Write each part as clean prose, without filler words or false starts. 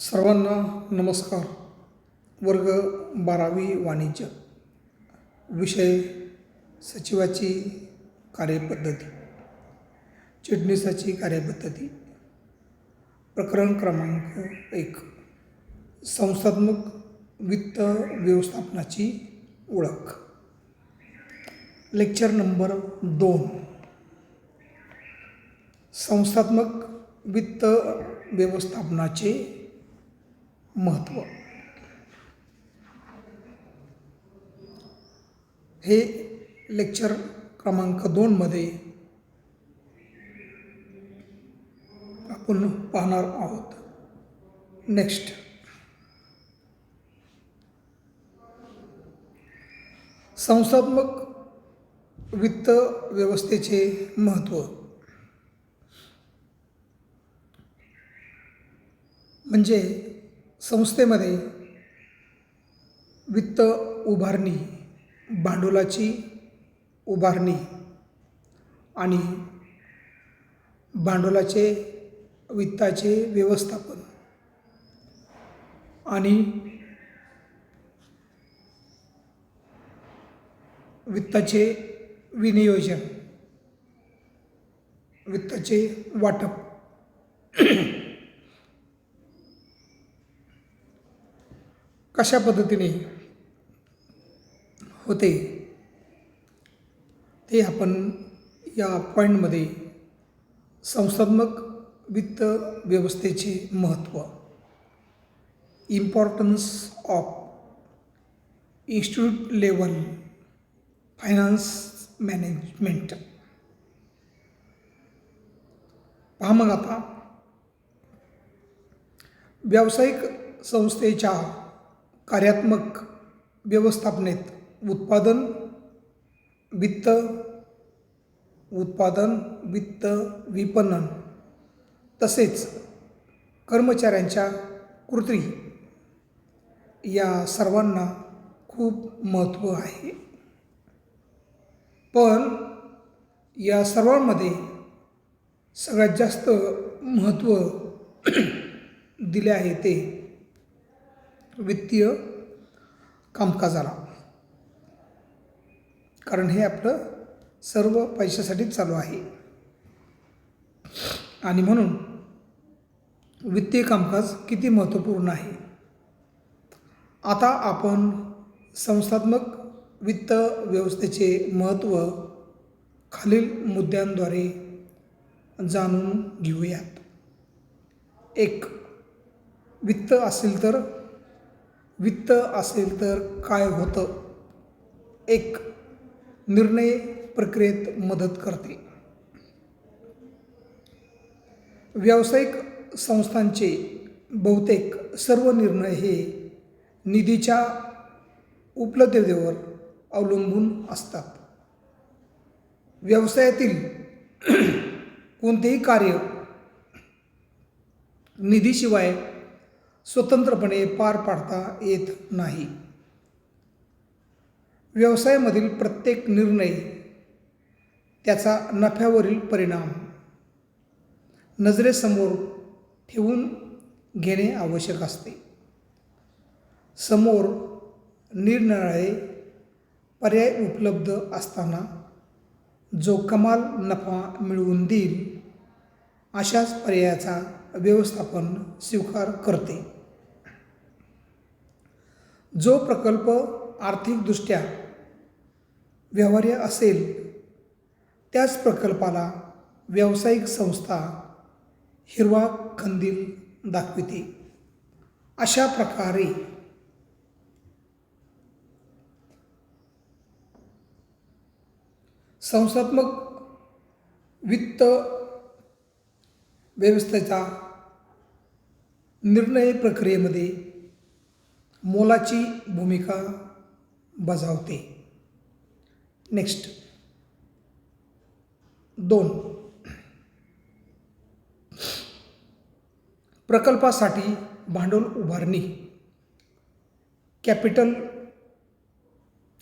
सर्वांना नमस्कार. वर्ग 12वी वाणिज्य. विषय सचिवाची कार्यपद्धती, चिटणीसाची कार्यपद्धती. प्रकरण क्रमांक 1, संस्थात्मक वित्त व्यवस्थापनाची ओळख. लेक्चर नंबर 2, संस्थात्मक वित्त व्यवस्थापनाचे महत्त्व. हे लेक्चर क्रमांक 2 मध्ये आपण पाहणार आहोत. नेक्स्ट, संस्थात्मक वित्त व्यवस्थेचे महत्त्व म्हणजे संस्थेमध्ये वित्त उभारणी, भांडवलाची उभारणी आणि भांडवलाचे वित्ताचे व्यवस्थापन आणि वित्ताचे विनियोजन, वित्ताचे वाटप कशा पद्धतीने होते ते आपण या पॉईंटमध्ये संस्थात्मक वित्त व्यवस्थेचे महत्त्व, importance of institute level finance management. पहा मग आता, व्यावसायिक संस्थेच्या कार्यात्मक व्यवस्थापनेत उत्पादन वित्त विपणन तसेच कर्मचाऱ्यांच्या कृती या सर्वांना खूप महत्त्व आहे. पण या सर्वांमध्ये सगळ्यात जास्त महत्त्व दिले आहे ते वित्तीय कामकाजाला. कारण हे आपलं सर्व पैशासाठीच चालू आहे आणि म्हणून वित्तीय कामकाज किती महत्त्वपूर्ण आहे. आता आपण संस्थात्मक वित्त व्यवस्थेचे महत्त्व खालील मुद्द्यांद्वारे जाणून घेऊयात. 1. वित्त असेल तर काय होतं. 1. निर्णय प्रक्रियेत मदत करते. व्यावसायिक संस्थांचे बहुतेक सर्व निर्णय हे निधीच्या उपलब्धतेवर अवलंबून असतात. व्यवसायातील कोणतेही कार्य निधीशिवाय स्वतंत्रपणे पार पाडता येत नाही. व्यवसायामधील प्रत्येक निर्णय, त्याचा नफ्यावरील परिणाम नजरेसमोर ठेवून घेणे आवश्यक असते. समोर निरनिराळे पर्याय उपलब्ध असताना जो कमाल नफा मिळवून देईल अशाच पर्यायाचा व्यवस्थापन स्वीकार करते. जो प्रकल्प आर्थिकदृष्ट्या व्यवहार्य असेल त्याच प्रकल्पाला व्यावसायिक संस्था हिरवा कंदील दाखविते. अशा प्रकारे संस्थात्मक वित्त व्यवस्थेचा निर्णय प्रक्रियेमध्ये मोलाची भूमिका बजावते. नेक्स्ट, 2. प्रकल्पासाठी भांडवल उभारणी, capital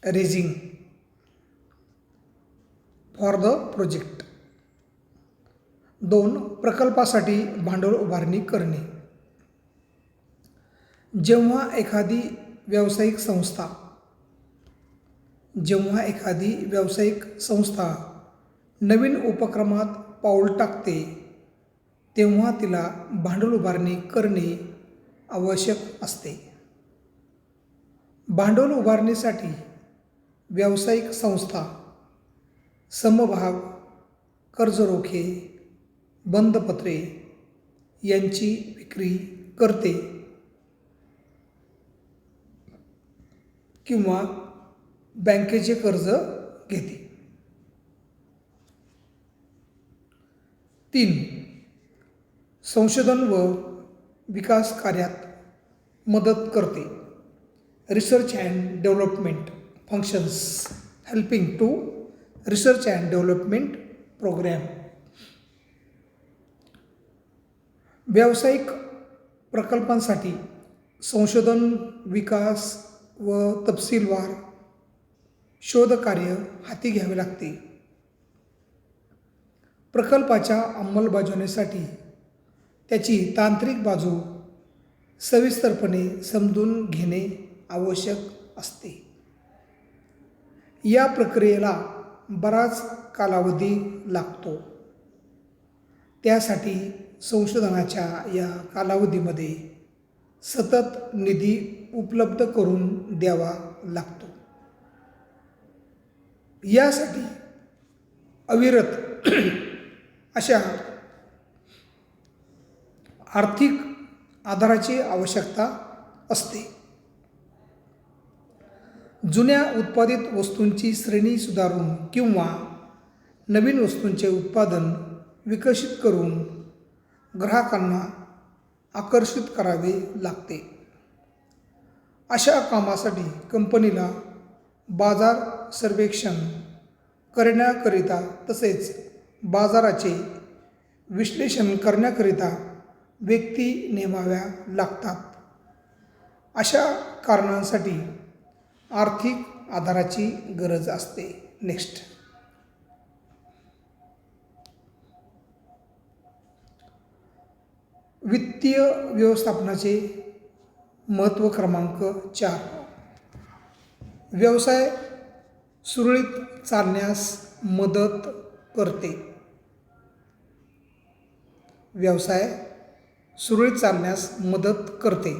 raising for the project. 2. प्रकल्पासाठी भांडवल उभारणी करणे. जेव्हा एखादी व्यावसायिक संस्था नवीन उपक्रमात पाऊल टाकते तेव्हा तिला भांडवल उभारणी करणे आवश्यक असते. भांडवल उभारणीसाठी व्यावसायिक संस्था समभाग, कर्जरोखे, बंधपत्रे यांची विक्री करते किंवा बँकेचे कर्ज घेते. 3. संशोधन व विकास कार्यात मदत करते. Research and development functions helping to research and development programme. व्यावसायिक प्रकल्पांसाठी संशोधन, विकास व तपशीलवार शोधकार्य हाती घ्यावे लागते. प्रकल्पाच्या अंमलबजावणीसाठी त्याची तांत्रिक बाजू सविस्तरपणे समजून घेणे आवश्यक असते. या प्रक्रियेला बराच कालावधी लागतो. त्यासाठी संशोधनाच्या या कालावधीमध्ये सतत निधी उपलब्ध करून द्यावा लागतो. यासाठी अविरत अशा आर्थिक आधाराची आवश्यकता असते. जुन्या उत्पादित वस्तूंची श्रेणी सुधारून किंवा नवीन वस्तूंचे उत्पादन विकसित करून ग्राहकांना आकर्षित करावे लागते. अशा कामासाठी कंपनीला बाजार सर्वेक्षण करण्याकरिता तसेच बाजाराचे विश्लेषण करण्याकरिता व्यक्ती नेमाव्या लागतात. अशा कारणांसाठी आर्थिक आधाराची गरज असते. नेक्स्ट. वित्तीय व्यवस्थापनाचे महत्त्व क्रमांक 4. व्यवसाय सुरळीत चालण्यास मदत करते. व्यवसाय सुरळीत चालण्यास मदत करते.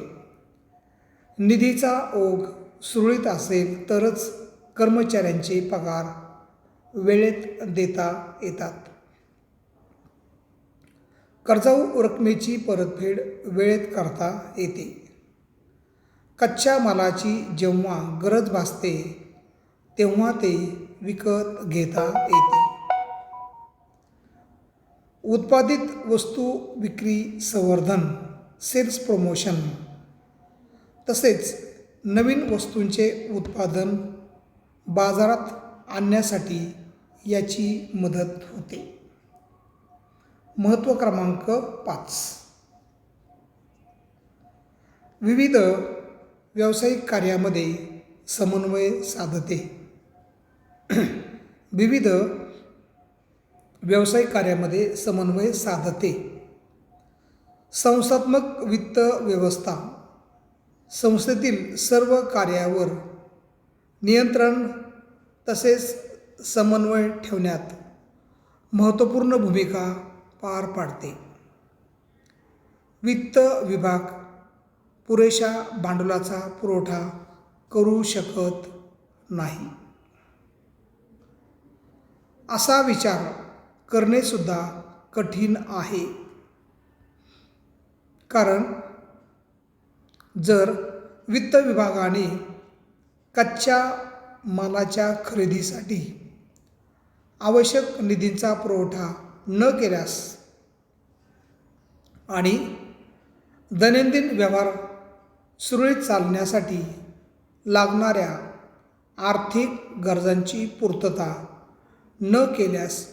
निधीचा ओघ सुरळीत असेल तरच कर्मचाऱ्यांचे पगार वेळेत देता येतात. कर्जाऊ रकमेची परतफेड वेळेत करता येते. कच्च्या मालाची जेव्हा गरज भासते तेव्हा ते विकत घेता येते. उत्पादित वस्तू विक्री संवर्धन सेल्स प्रमोशन तसेच नवीन वस्तूंचे उत्पादन बाजारात आणण्यासाठी याची मदत होते. महत्त्व क्रमांक 5. विविध व्यावसायिक कार्यामध्ये समन्वय साधते. विविध व्यावसायिक कार्यामध्ये समन्वय साधते. संस्थात्मक वित्त व्यवस्था संस्थेतील सर्व कार्यावर नियंत्रण तसेच समन्वय ठेवण्यात महत्त्वपूर्ण भूमिका पार पाडते. वित्त विभाग पुरेशा भांडवलाचा पुरवठा करू शकत नाही. असा विचार करणे सुद्धा कठीण आहे. कारण जर वित्त विभागाने कच्च्या मालाच्या खरेदीसाठी आवश्यक निधीचा पुरवठा न केल्यास आणि दैनंदिन व्यवहार सुरळीत चालण्यासाठी लागणाऱ्या आर्थिक गरजांची पूर्तता न केल्यास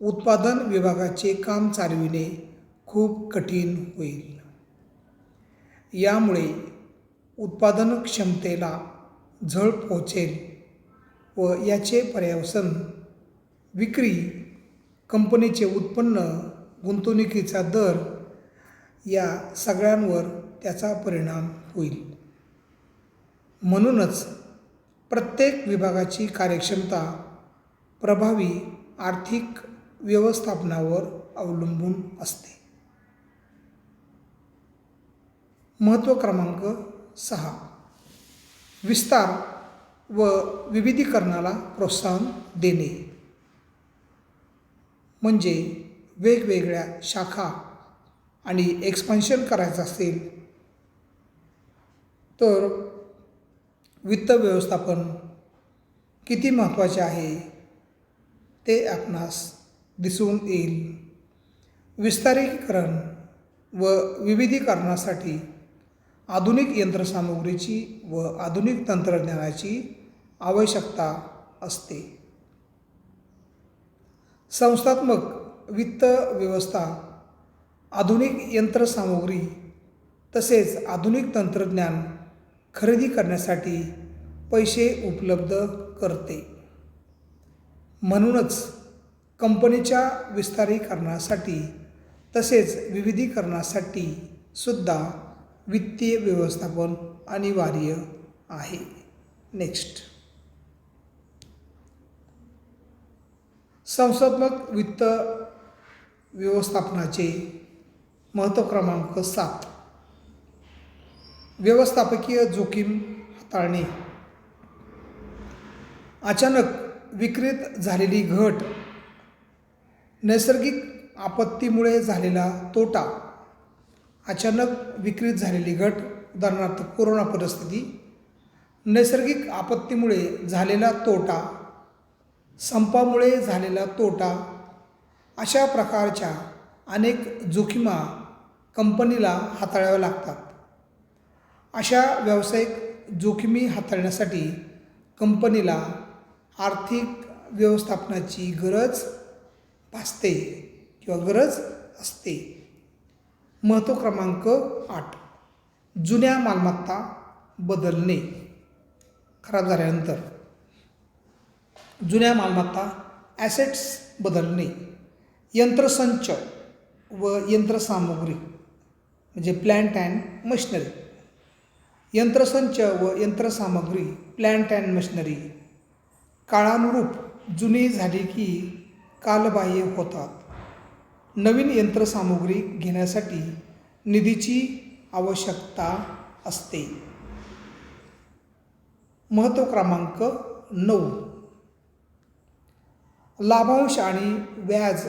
उत्पादन विभागाचे काम चालविणे खूप कठीण होईल. यामुळे उत्पादन क्षमतेला झळ पोहोचेल व याचे पर्यवसन विक्री, कंपनीचे उत्पन्न, गुंतवणुकीचा दर या सगळ्यांवर त्याचा परिणाम होईल. म्हणूनच प्रत्येक विभागाची कार्यक्षमता प्रभावी आर्थिक व्यवस्थापनावर अवलंबून असते. महत्त्व क्रमांक 6. विस्तार व विविधीकरणाला प्रोत्साहन देणे. म्हणजे वेगवेगळ्या शाखा आणि एक्सपान्शन करायचं असेल तर वित्त व्यवस्थापन किती महत्त्वाचे आहे ते आपणास दिसून येईल. विस्तारीकरण व विविधीकरणासाठी आधुनिक यंत्रसामुग्रीची व आधुनिक तंत्रज्ञानाची आवश्यकता असते. संस्थात्मक वित्त व्यवस्था आधुनिक यंत्रसामुग्री तसेच आधुनिक तंत्रज्ञान खरेदी करण्यासाठी पैसे उपलब्ध करते. म्हणूनच कंपनीच्या विस्तारीकरणासाठी तसेच विविधीकरणासाठी सुद्धा वित्तीय व्यवस्थापन अनिवार्य आहे. नेक्स्ट, संस्थात्मक वित्त व्यवस्थापनाचे महत्त्व क्रमांक 7. व्यवस्थापकीय जोखीम हाताळणे. अचानक विक्रीत झालेली घट, नैसर्गिक आपत्तीमुळे झालेला तोटा. अचानक विक्रीत झालेली घट, उदाहरणार्थ कोरोना परिस्थिती, नैसर्गिक आपत्तीमुळे झालेला तोटा, संपामुळे झालेला तोटा, अशा प्रकारच्या अनेक जोखिमा कंपनीला हाताळाव्या लागतात. अशा व्यावसायिक जोखिमी हाताळण्यासाठी कंपनीला आर्थिक व्यवस्थापनाची गरज भासते किंवा गरज असते. महत्त्व क्रमांक 8. जुन्या मालमत्ता बदलणे. खराब झाल्यानंतर जुन्या मालमत्ता ॲसेट्स बदलणे. यंत्रसंच व यंत्रसामुग्री म्हणजे प्लॅन्ट अँड मशिनरी. यंत्रसंच व यंत्रसामग्री प्लॅन्ट अँड मशिनरी काळानुरूप जुनी झाली की कालबाह्य होतात. नवीन यंत्रसामुग्री घेण्यासाठी निधीची आवश्यकता असते. महत्त्व क्रमांक 9. लाभांश आणि व्याज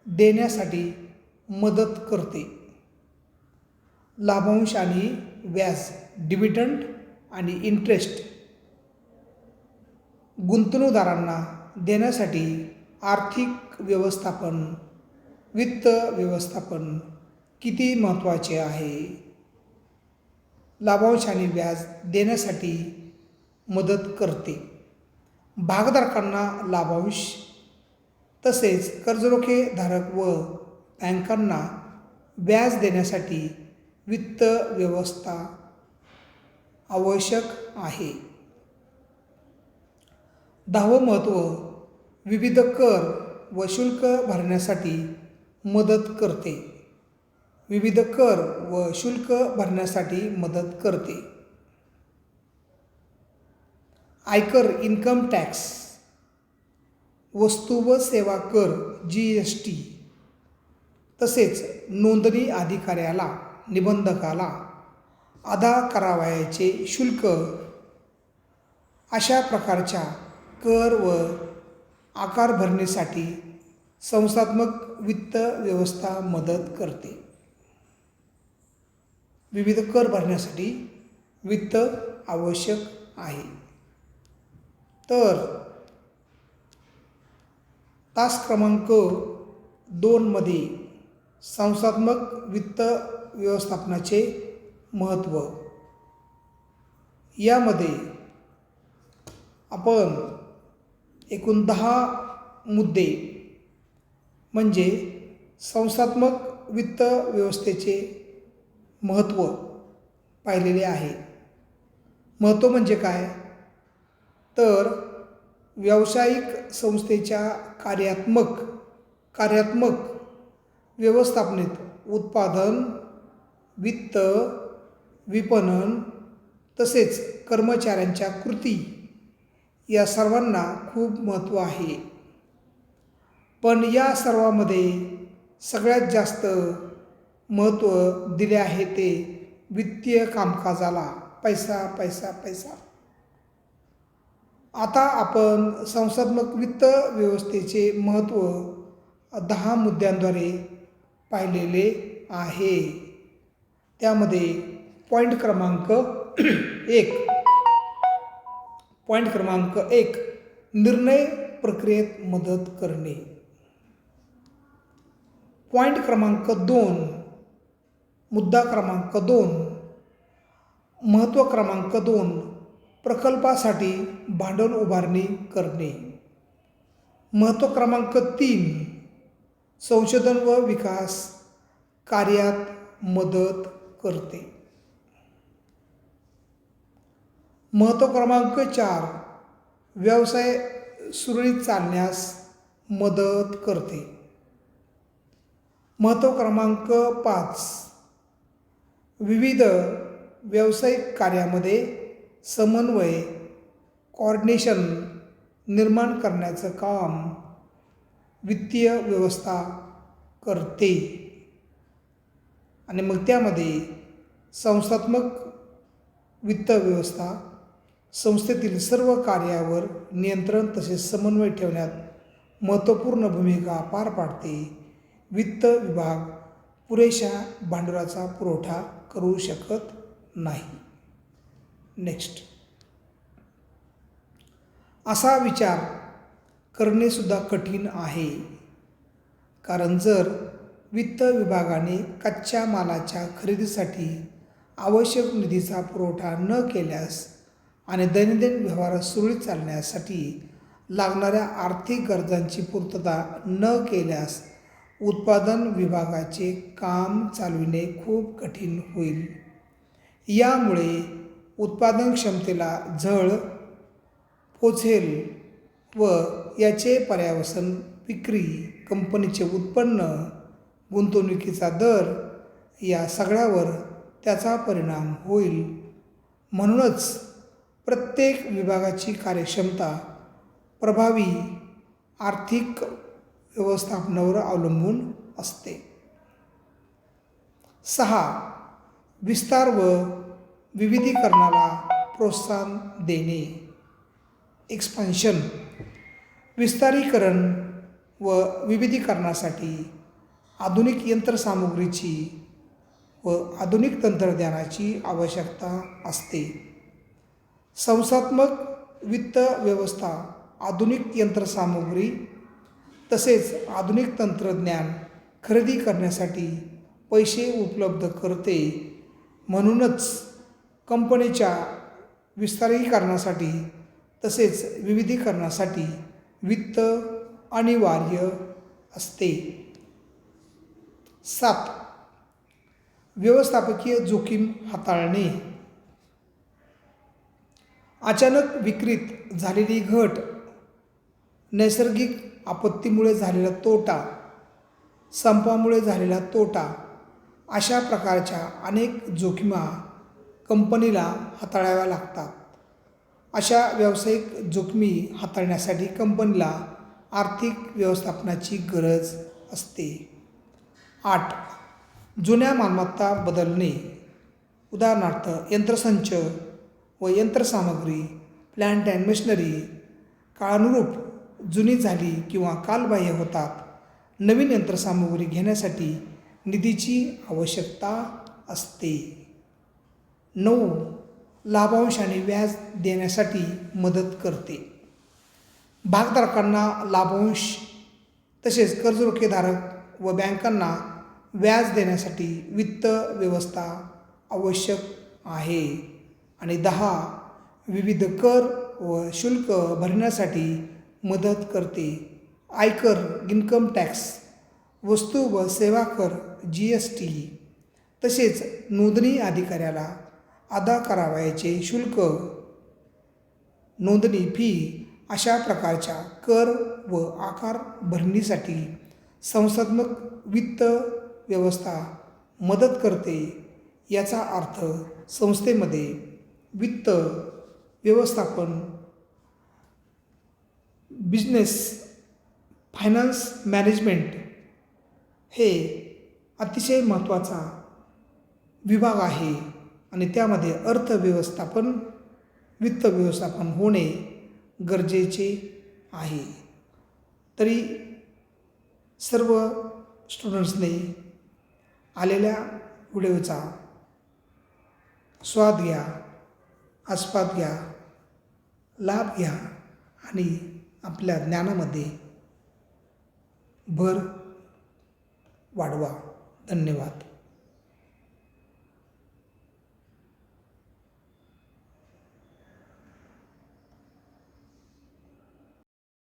देण्यासाठी मदत करते. लाभांश आणि व्याज, डिव्हिडंड आणि इंटरेस्ट गुंतवणूकदारांना देण्यासाठी आर्थिक व्यवस्थापन, वित्त व्यवस्थापन किती महत्त्वाचे आहे. लाभांश आणि व्याज देण्यासाठी मदत करते. भागधारकांना लाभांश तसेच कर्जरोखेधारक व बँकांना व्याज देण्यासाठी वित्त व्यवस्था आवश्यक आहे. 10वं महत्त्व, विविध कर व शुल्क भरण्यासाठी मदत करते. विविध कर व शुल्क भरण्यासाठी मदत करते. आयकर, इन्कम टॅक्स, वस्तू व सेवा कर GST तसेच नोंदणी अधिकाऱ्याला, निबंधकाला अदा करावयाचे शुल्क अशा प्रकारच्या कर व आकार भरणीसाठी संस्थात्मक वित्त व्यवस्था मदत करते. विविध कर भरण्यासाठी वित्त आवश्यक आहे. तर तास क्रमांक 2 मध्ये संस्थात्मक वित्त व्यवस्थापनाचे महत्त्व, यामध्ये आपण एकूण 10 मुद्दे म्हणजे संस्थात्मक वित्त व्यवस्थेचे महत्त्व पाहिलेले आहे. महत्त्व म्हणजे काय तर व्यावसायिक संस्थेच्या कार्यात्मक व्यवस्थापनेत उत्पादन, वित्त, विपणन तसेच कर्मचाऱ्यांच्या कृती या सर्वांना खूप महत्त्व आहे. पण या सर्वांमध्ये सगळ्यात जास्त महत्त्व दिले आहे ते वित्तीय कामकाजाला. पैसा पैसा पैसा. आता आपण संस्थात्मक वित्त व्यवस्थेचे महत्त्व 10 मुद्द्यांद्वारे पाहिलेले आहे. त्यामध्ये पॉईंट क्रमांक 1 निर्णय प्रक्रियेत मदत करणे. पॉईंट क्रमांक 2 मुद्दा क्रमांक 2 महत्त्व क्रमांक 2 प्रकल्पासाठी भांडवल उभारणी करणे. महत्त्व क्रमांक 3 संशोधन व विकास कार्यात मदत करते. महत्त्व क्रमांक 4 व्यवसाय सुरळीत चालण्यास मदत करते. महत्त्व क्रमांक 5 विविध व्यावसायिक कार्यामध्ये समन्वय कोऑर्डिनेशन निर्माण करण्याचं काम वित्तीय व्यवस्था करते. आणि मग त्यामध्ये संस्थात्मक वित्त व्यवस्था संस्थेतील सर्व कार्यावर नियंत्रण तसेच समन्वय ठेवण्यात महत्त्वपूर्ण भूमिका पार पाडते. वित्त विभाग पुरेशा भांडवलाचा पुरवठा करू शकत नाही. नेक्स्ट. असा विचार करणेसुद्धा कठीण आहे, कारण जर वित्त विभागाने कच्च्या मालाच्या खरेदीसाठी आवश्यक निधीचा पुरवठा न केल्यास आणि दैनंदिन व्यवहार सुरळीत चालण्यासाठी लागणाऱ्या आर्थिक गरजांची पूर्तता न केल्यास उत्पादन विभागाचे काम चालविणे खूप कठीण होईल. यामुळे उत्पादन क्षमतेला झळ पोचेल व याचे पर्यवसान विक्री, कंपनीचे उत्पन्न, गुंतवणुकीचा दर या सगळ्यावर त्याचा परिणाम होईल. म्हणूनच प्रत्येक विभागाची कार्यक्षमता प्रभावी आर्थिक व्यवस्थापनावर अवलंबून असते. 6 विस्तार व विविधीकरणाला प्रोत्साहन देणे. एक्सपान्शन. विस्तारीकरण व विविधीकरणासाठी आधुनिक यंत्रसामुग्रीची व आधुनिक तंत्रज्ञानाची आवश्यकता असते. संस्थात्मक वित्त व्यवस्था आधुनिक यंत्रसामुग्री तसेच आधुनिक तंत्रज्ञान खरेदी करण्यासाठी पैसे उपलब्ध करते. म्हणूनच कंपनीच्या विस्तारीकरणासाठी तसेच विविधीकरणासाठी वित्त अनिवार्य असते. 7 व्यवस्थापकीय जोखीम हाताळणे. अचानक विक्रीत झालेली घट, नैसर्गिक आपत्तीमुळे झालेला तोटा, संपामुळे झालेला तोटा अशा प्रकारच्या अनेक जोखिमा कंपनीला हाताळाव्या लागतात. अशा व्यावसायिक जोखमी हाताळण्यासाठी कंपनीला आर्थिक व्यवस्थापनाची गरज असते. 8 जुन्या मालमत्ता बदलणे. उदाहरणार्थ यंत्रसंच व यंत्रसामग्री, प्लांट अँड मशिनरी काळानुरूप जुनी झाली किंवा कालबाह्य होतात. नवीन यंत्रसामुग्री घेण्यासाठी निधीची आवश्यकता असते. 9 लाभांश आणि व्याज देण्यासाठी मदत करते. भागधारकांना लाभांश तसेच कर्जरोखेधारक व बँकांना व्याज देण्यासाठी वित्त व्यवस्था आवश्यक आहे. आणि 10 विविध कर व शुल्क भरण्यासाठी मदत करते. आयकर, इन्कम टॅक्स, वस्तू व सेवा कर GST तसेच नोंदणी अधिकाऱ्याला अदा करावयाचे शुल्क, नोंदणी फी अशा प्रकारच्या कर व आकार भरणीसाठी संस्थात्मक वित्त व्यवस्था मदत करते. याचा अर्थ संस्थेमध्ये वित्त व्यवस्थापन, बिझनेस, फायनान्स मॅनेजमेंट हे अतिशय महत्त्वाचा विभाग आहे आणि त्यामध्ये अर्थव्यवस्थापन, वित्त व्यवस्थापन होणे गरजेचे आहे. तरी सर्व स्टुडंट्सने आलेल्या व्हिडिओचा स्वाद घ्या, आस्वाद घ्या, लाभ घ्या आणि आपल्या ज्ञानामध्ये भर वाढवा. धन्यवाद.